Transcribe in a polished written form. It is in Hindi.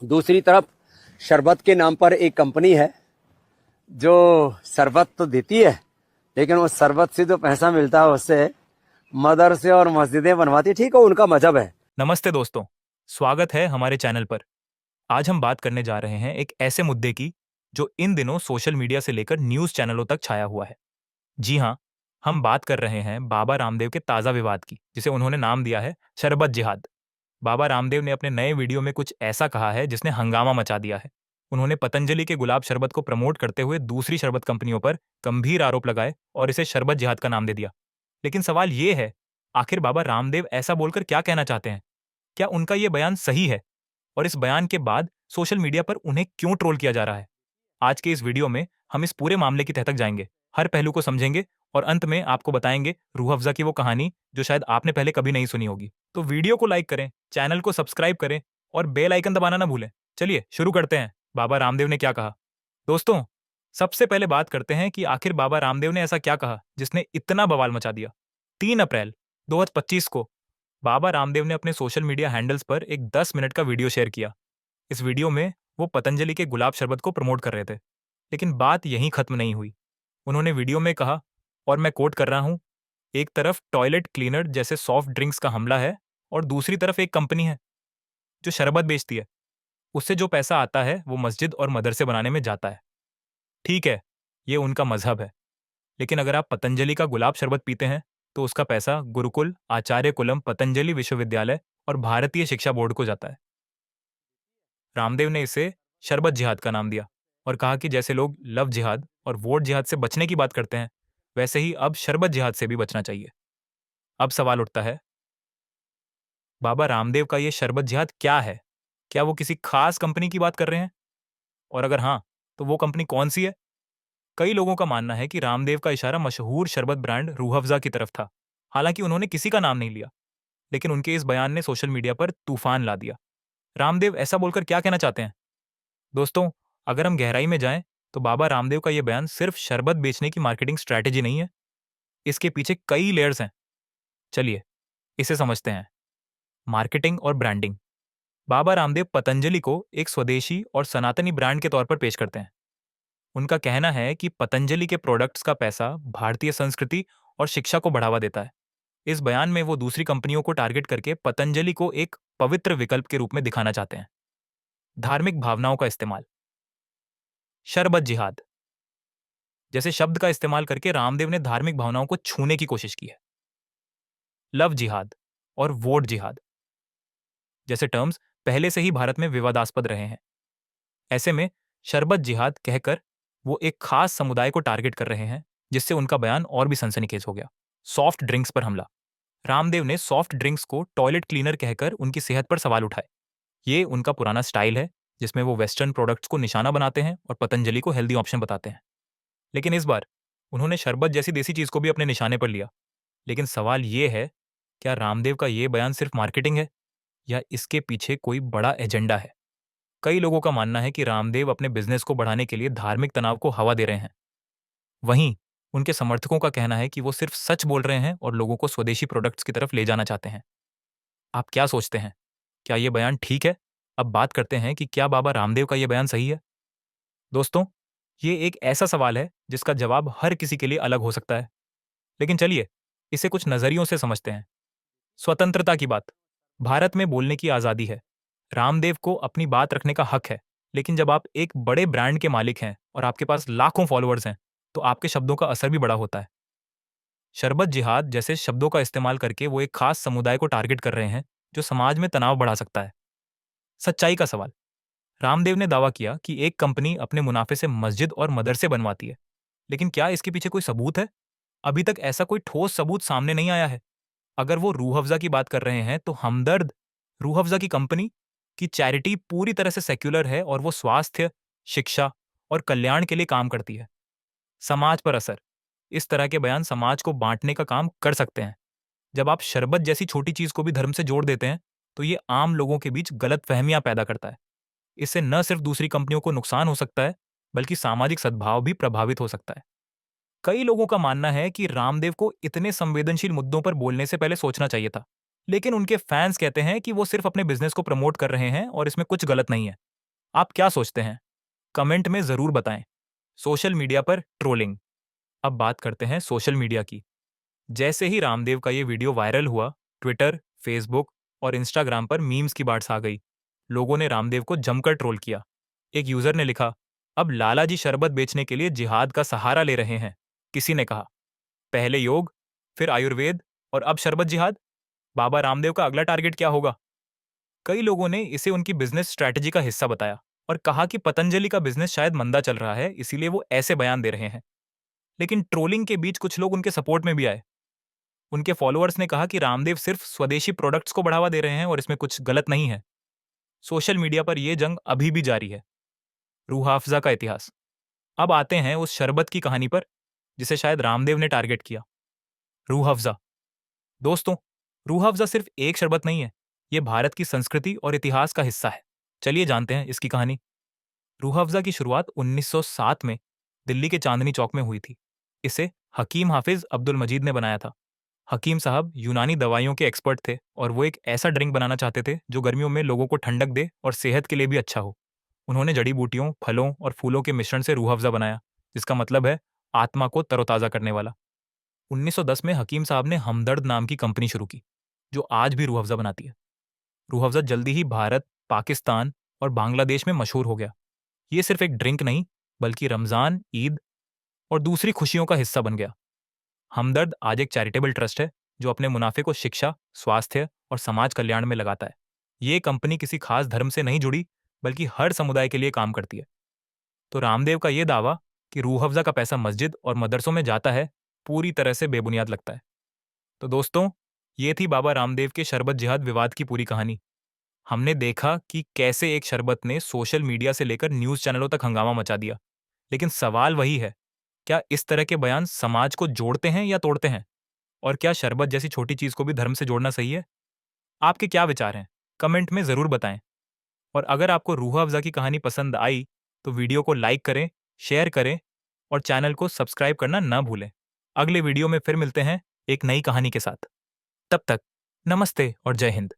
दूसरी तरफ शरबत के नाम पर एक कंपनी है जो शरबत तो देती है, लेकिन वो शरबत से जो पैसा मिलता है उससे मदरसे और मस्जिदें बनवाती है। ठीक है, उनका मजहब है। नमस्ते दोस्तों, स्वागत है हमारे चैनल पर। आज हम बात करने जा रहे हैं एक ऐसे मुद्दे की जो इन दिनों सोशल मीडिया से लेकर न्यूज़ चैनलों तक छाया हुआ है। जी हाँ, हम बात कर रहे हैं बाबा रामदेव के ताज़ा विवाद की, जिसे उन्होंने नाम दिया है शरबत जिहाद। बाबा रामदेव ने अपने नए वीडियो में कुछ ऐसा कहा है जिसने हंगामा मचा दिया है। उन्होंने पतंजलि के गुलाब शरबत को प्रमोट करते हुए दूसरी शरबत कंपनियों पर गंभीर आरोप लगाए और इसे शरबत जिहाद का नाम दे दिया। लेकिन सवाल ये है, आखिर बाबा रामदेव ऐसा बोलकर क्या कहना चाहते हैं? क्या उनका ये बयान सही है? और इस बयान के बाद सोशल मीडिया पर उन्हें क्यों ट्रोल किया जा रहा है? आज के इस वीडियो में हम इस पूरे मामले की तह तक जाएंगे, हर पहलू को समझेंगे और अंत में आपको बताएंगे रूह अफ़ज़ा की वो कहानी जो शायद आपने पहले कभी नहीं सुनी होगी। तो वीडियो को लाइक करें, चैनल को सब्सक्राइब करें और बेल आइकन दबाना ना भूलें। चलिए शुरू करते हैं। बाबा रामदेव ने क्या कहा? दोस्तों, सबसे पहले बात करते हैं कि आखिर बाबा रामदेव ने ऐसा क्या कहा जिसने इतना बवाल मचा दिया। 3 अप्रैल 2025 को बाबा रामदेव ने अपने सोशल मीडिया हैंडल्स पर एक 10 मिनट का वीडियो शेयर किया। इस वीडियो में वो पतंजलि के गुलाब शरबत को प्रमोट कर रहे थे। लेकिन बात यहीं खत्म नहीं हुई। उन्होंने वीडियो में कहा, और मैं कोट कर रहा हूं, एक तरफ टॉयलेट क्लीनर जैसे सॉफ्ट ड्रिंक्स का हमला है और दूसरी तरफ एक कंपनी है जो शरबत बेचती है। उससे जो पैसा आता है वो मस्जिद और मदरसे बनाने में जाता है। ठीक है, ये उनका मजहब है। लेकिन अगर आप पतंजलि का गुलाब शरबत पीते हैं तो उसका पैसा गुरुकुल, आचार्य कुलम पतंजलि विश्वविद्यालय और भारतीय शिक्षा बोर्ड को जाता है। रामदेव ने इसे शरबत जिहाद का नाम दिया और कहा कि जैसे लोग लव जिहाद और वोट जिहाद से बचने की बात करते हैं, वैसे ही अब शरबत जिहाद से भी बचना चाहिए। अब सवाल उठता है, बाबा रामदेव का ये शरबत जिहाद क्या है? क्या वो किसी खास कंपनी की बात कर रहे हैं? और अगर हाँ, तो वो कंपनी कौन सी है? कई लोगों का मानना है कि रामदेव का इशारा मशहूर शरबत ब्रांड रूह अफ़ज़ा की तरफ था। हालांकि उन्होंने किसी का नाम नहीं लिया, लेकिन उनके इस बयान ने सोशल मीडिया पर तूफान ला दिया। रामदेव ऐसा बोलकर क्या कहना चाहते हैं? दोस्तों, अगर हम गहराई में जाएं, तो बाबा रामदेव का यह बयान सिर्फ शरबत बेचने की मार्केटिंग स्ट्रैटेजी नहीं है। इसके पीछे कई लेयर्स हैं। चलिए, इसे समझते हैं। मार्केटिंग और ब्रांडिंग। बाबा रामदेव पतंजलि को एक स्वदेशी और सनातनी ब्रांड के तौर पर पेश करते हैं। उनका कहना है कि पतंजलि के प्रोडक्ट्स का पैसा भारतीय संस्कृति और शिक्षा को बढ़ावा देता है। इस बयान में वो दूसरी कंपनियों को टारगेट करके पतंजलि को एक पवित्र विकल्प के रूप में दिखाना चाहते हैं। धार्मिक भावनाओं का इस्तेमाल। शरबत जिहाद जैसे शब्द का इस्तेमाल करके रामदेव ने धार्मिक भावनाओं को छूने की कोशिश की है। लव जिहाद और वोट जिहाद जैसे टर्म्स पहले से ही भारत में विवादास्पद रहे हैं। ऐसे में शरबत जिहाद कहकर वो एक खास समुदाय को टारगेट कर रहे हैं, जिससे उनका बयान और भी सनसनीखेज हो गया। सॉफ्ट ड्रिंक्स पर हमला। रामदेव ने सॉफ्ट ड्रिंक्स को टॉयलेट क्लीनर कहकर उनकी सेहत पर सवाल उठाए। ये उनका पुराना स्टाइल है, जिसमें वो वेस्टर्न प्रोडक्ट्स को निशाना बनाते हैं और पतंजलि को हेल्दी ऑप्शन बताते हैं। लेकिन इस बार उन्होंने शरबत जैसी देसी चीज को भी अपने निशाने पर लिया। लेकिन सवाल ये है, क्या रामदेव का ये बयान सिर्फ मार्केटिंग है या इसके पीछे कोई बड़ा एजेंडा है? कई लोगों का मानना है कि रामदेव अपने बिजनेस को बढ़ाने के लिए धार्मिक तनाव को हवा दे रहे हैं। वहीं उनके समर्थकों का कहना है कि वो सिर्फ सच बोल रहे हैं और लोगों को स्वदेशी प्रोडक्ट्स की तरफ ले जाना चाहते हैं। आप क्या सोचते हैं? क्या ये बयान ठीक है? अब बात करते हैं कि क्या बाबा रामदेव का ये बयान सही है? दोस्तों, ये एक ऐसा सवाल है जिसका जवाब हर किसी के लिए अलग हो सकता है। लेकिन चलिए, इसे कुछ नजरियों से समझते हैं। स्वतंत्रता की बात। भारत में बोलने की आजादी है। रामदेव को अपनी बात रखने का हक है। लेकिन जब आप एक बड़े ब्रांड के मालिक हैं और आपके पास लाखों फॉलोअर्स हैं, तो आपके शब्दों का असर भी बड़ा होता है। शरबत जिहाद जैसे शब्दों का इस्तेमाल करके वो एक खास समुदाय को टारगेट कर रहे हैं, जो समाज में तनाव बढ़ा सकता है। सच्चाई का सवाल। रामदेव ने दावा किया कि एक कंपनी अपने मुनाफे से मस्जिद और मदरसे बनवाती है। लेकिन क्या इसके पीछे कोई सबूत है? अभी तक ऐसा कोई ठोस सबूत सामने नहीं आया है। अगर वो रूह अफ़ज़ा की बात कर रहे हैं, तो हमदर्द, रूह अफ़ज़ा की कंपनी की चैरिटी पूरी तरह से सेक्युलर है और वो स्वास्थ्य, शिक्षा और कल्याण के लिए काम करती है। समाज पर असर। इस तरह के बयान समाज को बांटने का काम कर सकते हैं। जब आप शरबत जैसी छोटी चीज को भी धर्म से जोड़ देते हैं, तो ये आम लोगों के बीच गलतफहमियां पैदा करता है। इससे न सिर्फ दूसरी कंपनियों को नुकसान हो सकता है, बल्कि सामाजिक सद्भाव भी प्रभावित हो सकता है। कई लोगों का मानना है कि रामदेव को इतने संवेदनशील मुद्दों पर बोलने से पहले सोचना चाहिए था। लेकिन उनके फैंस कहते हैं कि वो सिर्फ अपने बिजनेस को प्रमोट कर रहे हैं और इसमें कुछ गलत नहीं है। आप क्या सोचते हैं? कमेंट में ज़रूर बताएं। सोशल मीडिया पर ट्रोलिंग। अब बात करते हैं सोशल मीडिया की। जैसे ही रामदेव का ये वीडियो वायरल हुआ, ट्विटर, फेसबुक और इंस्टाग्राम पर मीम्स की बाढ़ छा गई। लोगों ने रामदेव को जमकर ट्रोल किया। एक यूजर ने लिखा, अब लाला जी शरबत बेचने के लिए जिहाद का सहारा ले रहे हैं। किसी ने कहा, पहले योग, फिर आयुर्वेद और अब शरबत जिहाद। बाबा रामदेव का अगला टारगेट क्या होगा? कई लोगों ने इसे उनकी बिजनेस स्ट्रैटेजी का हिस्सा बताया और कहा कि पतंजलि का बिजनेस शायद मंदा चल रहा है, इसीलिए वो ऐसे बयान दे रहे हैं। लेकिन ट्रोलिंग के बीच कुछ लोग उनके सपोर्ट में भी आए। उनके फॉलोअर्स ने कहा कि रामदेव सिर्फ स्वदेशी प्रोडक्ट्स को बढ़ावा दे रहे हैं और इसमें कुछ गलत नहीं है। सोशल मीडिया पर यह जंग अभी भी जारी है। रूह अफ़ज़ा का इतिहास। अब आते हैं उस शरबत की कहानी पर जिसे शायद रामदेव ने टारगेट किया। रूह अफ़ज़ा। दोस्तों, रूह अफ़ज़ा सिर्फ एक शरबत नहीं है, ये भारत की संस्कृति और इतिहास का हिस्सा है। चलिए जानते हैं इसकी कहानी। रूह अफ़ज़ा की शुरुआत 1907 में दिल्ली के चांदनी चौक में हुई थी। इसे हकीम हाफिज अब्दुल मजीद ने बनाया था। हकीम साहब यूनानी दवाइयों के एक्सपर्ट थे और वो एक ऐसा ड्रिंक बनाना चाहते थे जो गर्मियों में लोगों को ठंडक दे और सेहत के लिए भी अच्छा हो। उन्होंने जड़ी बूटियों, फलों और फूलों के मिश्रण से रूह अफ़ज़ा बनाया, जिसका मतलब है आत्मा को तरोताज़ा करने वाला। 1910 में हकीम साहब ने हमदर्द नाम की कंपनी शुरू की, जो आज भी रूह अफ़ज़ा बनाती है। रूह अफ़ज़ा जल्दी ही भारत, पाकिस्तान और बांग्लादेश में मशहूर हो गया। ये सिर्फ एक ड्रिंक नहीं, बल्कि रमज़ान, ईद और दूसरी खुशियों का हिस्सा बन गया। हमदर्द आज एक चैरिटेबल ट्रस्ट है जो अपने मुनाफे को शिक्षा, स्वास्थ्य और समाज कल्याण में लगाता है। ये कंपनी किसी खास धर्म से नहीं जुड़ी, बल्कि हर समुदाय के लिए काम करती है। तो रामदेव का ये दावा कि रूह अफ़ज़ा का पैसा मस्जिद और मदरसों में जाता है, पूरी तरह से बेबुनियाद लगता है। तो दोस्तों, ये थी बाबा रामदेव के शरबत जिहाद विवाद की पूरी कहानी। हमने देखा कि कैसे एक शरबत ने सोशल मीडिया से लेकर न्यूज़ चैनलों तक हंगामा मचा दिया। लेकिन सवाल वही है, क्या इस तरह के बयान समाज को जोड़ते हैं या तोड़ते हैं? और क्या शरबत जैसी छोटी चीज़ को भी धर्म से जोड़ना सही है? आपके क्या विचार हैं? कमेंट में ज़रूर बताएं। और अगर आपको रूह अफ़ज़ा की कहानी पसंद आई, तो वीडियो को लाइक करें, शेयर करें और चैनल को सब्सक्राइब करना ना भूलें। अगले वीडियो में फिर मिलते हैं एक नई कहानी के साथ। तब तक नमस्ते और जय हिंद।